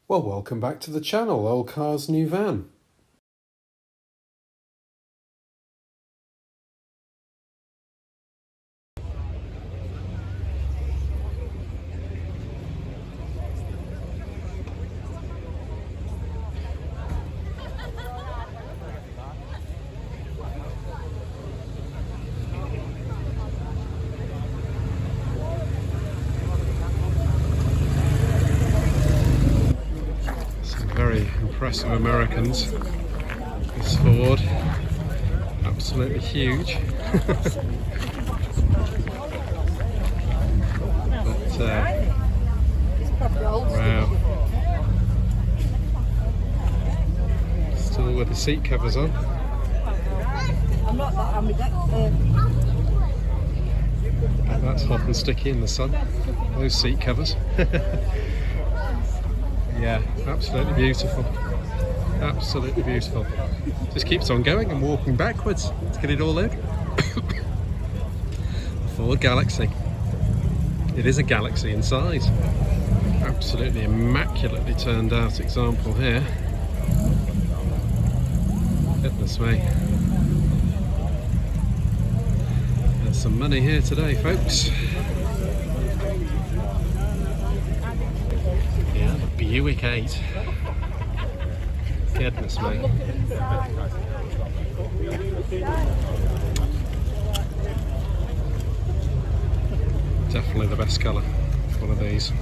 Well, welcome back to the channel, Old Cars New Van. Very impressive Americans. This Ford, absolutely huge. Wow. Still with the seat covers on. That's hot and sticky in the sun. Those seat covers. Yeah, absolutely beautiful. Absolutely beautiful. Just keeps on going and walking backwards to get it all in. Ford Galaxy. It is a Galaxy in size. Absolutely immaculately turned out example here. Goodness me. There's some money here today, folks. Buick 8. Goodness me. Definitely the best colour. One of these.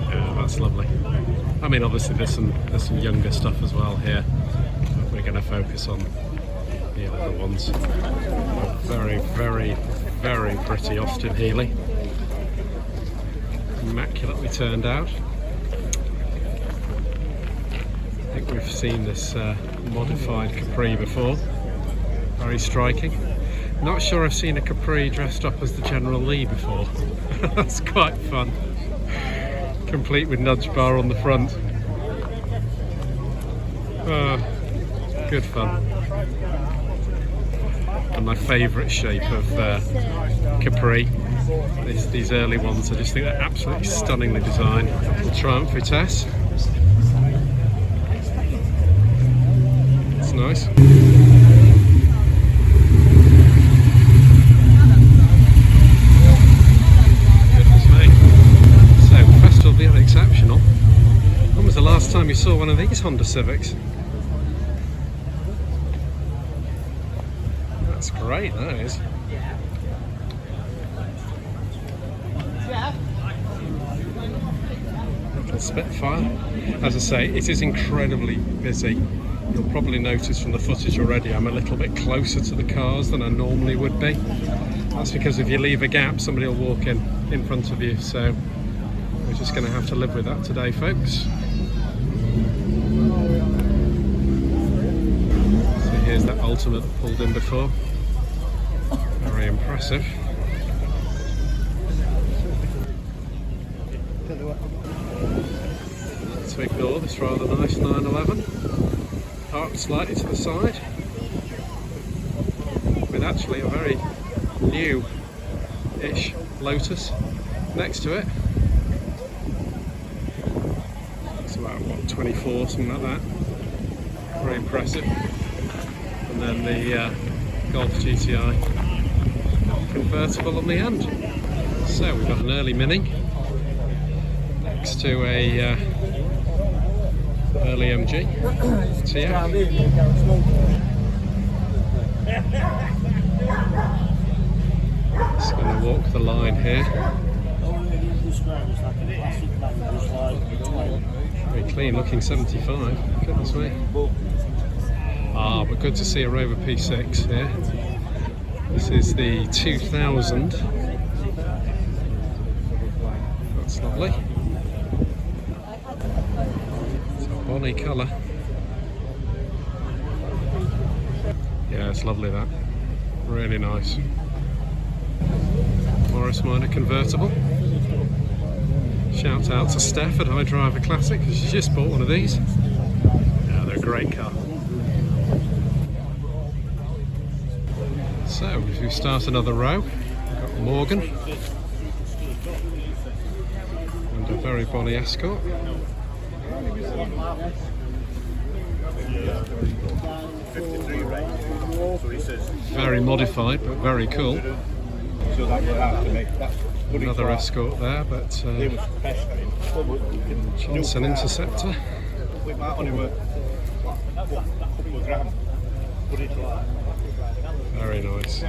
Yeah, that's lovely. I mean, obviously there's some younger stuff as well here, but we're going to focus on the other ones. Very, very, very pretty Austin Healey. Immaculately turned out. I think we've seen this modified Capri before. Very striking. Not sure I've seen a Capri dressed up as the General Lee before. That's quite fun. Complete with nudge bar on the front. Good fun. And my favourite shape of Capri. These early ones, I just think they're absolutely stunningly designed. The Triumph Vitesse. It's nice. Goodness me. So, Festival Beyond Exceptional. When was the last time you saw one of these Honda Civics? That's great, that is. Little Spitfire. As I say, it is incredibly busy. You'll probably notice from the footage already I'm a little bit closer to the cars than I normally would be. That's because if you leave a gap, somebody will walk in front of you. So we're just going to have to live with that today, folks. So here's that Ultimate that pulled in before. Very impressive. To ignore this rather nice 911, parked slightly to the side, with actually a very new-ish Lotus next to it. It's about, what, 24, something like that. Very impressive. And then the Golf GTI convertible on the end. So we've got an early Mini next to a early MG TF. Just going to walk the line here. Very clean looking 75. Goodness me. Ah, but good to see a Rover P6 here. This is the 2000. That's lovely. It's a bonny colour. Yeah, it's lovely that. Really nice. Morris Minor convertible. Shout out to Steph at iDriver Classic because she just bought one of these. Yeah, they're a great car. So if we start another row, we've got Morgan and a very bonny Escort. Very modified, but very cool. Another Escort there, but Johnson Interceptor. Very nice.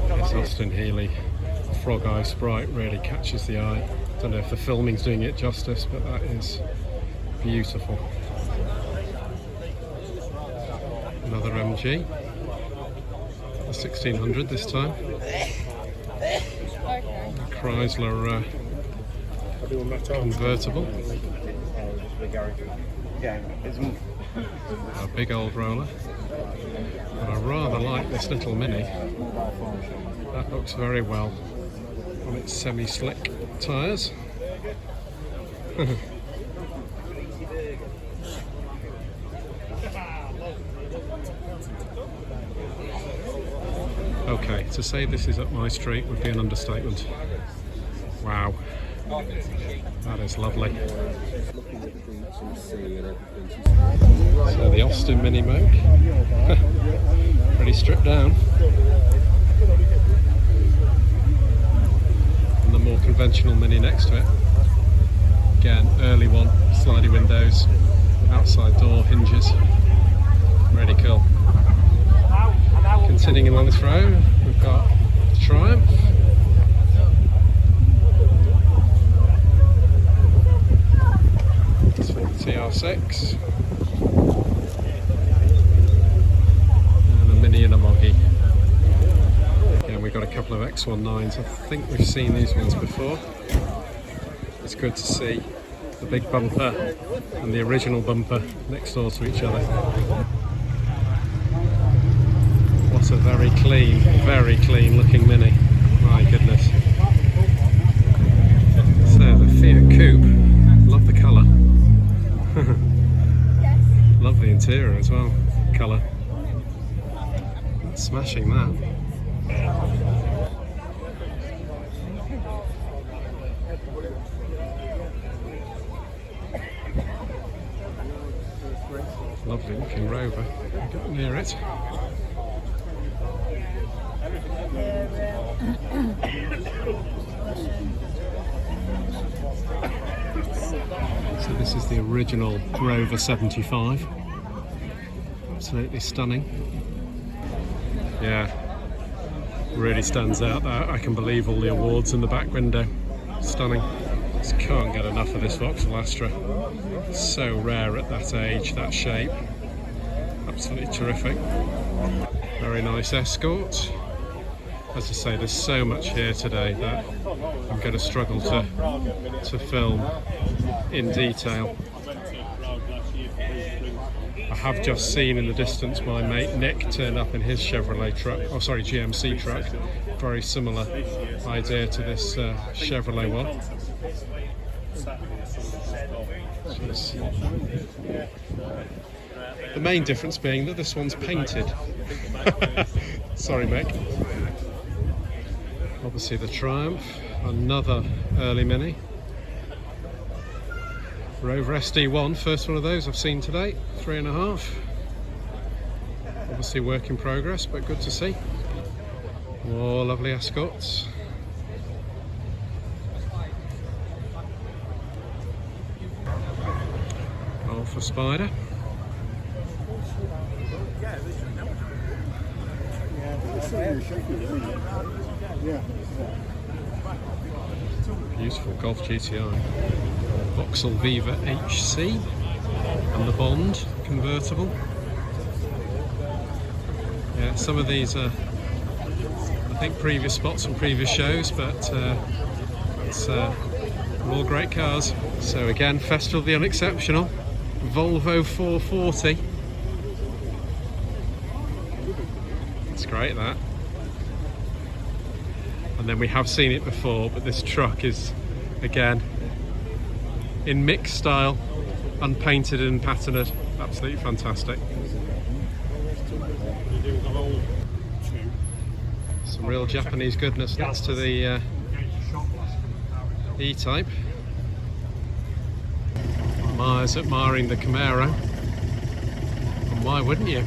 This Austin Healey Frog Eye Sprite really catches the eye. Don't know if the filming's doing it justice, but that is beautiful. Another MG, a 1600 this time. Chrysler convertible. A big old roller. But I rather like this little Mini. That looks very well on its semi-slick tyres. Okay, to say this is up my street would be an understatement. Wow, that is lovely. So the Austin Mini Moke, pretty stripped down. And the more conventional Mini next to it. Again, early one, slidey windows, outside door hinges, really cool. Continuing along this row, we've got Triumph. TR6 and a Mini and a Moggy. Again, we've got a couple of X19s. I think we've seen these ones before. It's good to see the big bumper and the original bumper next door to each other. What a very clean looking Mini. My goodness. So the Fiat Coupe, love the colour. Love the interior as well, colour. Smashing that. Lovely looking Rover. Get near it. So this is the original Rover 75. Absolutely stunning. Yeah, really stands out that. I can believe all the awards in the back window. Stunning. Just can't get enough of this Vauxhall Astra. So rare at that age, that shape. Absolutely terrific. Very nice Escort. As I say, there's so much here today that I'm going to struggle to film in detail. I have just seen in the distance my mate Nick turn up in his Chevrolet truck, oh sorry, GMC truck. Very similar idea to this Chevrolet one. The main difference being that this one's painted. Sorry, Mick. Obviously the Triumph, another early Mini. Rover SD1, first one of those I've seen today, 3.5. Obviously work in progress, but good to see. More lovely Escorts. Alpha Spider. Beautiful Golf GTI. Vauxhall Viva HC and the Bond convertible. Yeah, some of these are, I think, previous spots from previous shows, but it's all great cars. So again, Festival of the Unexceptional, Volvo 440. It's great, that. And then we have seen it before, but this truck is, again, in mixed style. unpainted and patterned. Absolutely fantastic. Some real Japanese goodness next to the E-Type. Myers admiring the Camaro, and why wouldn't you?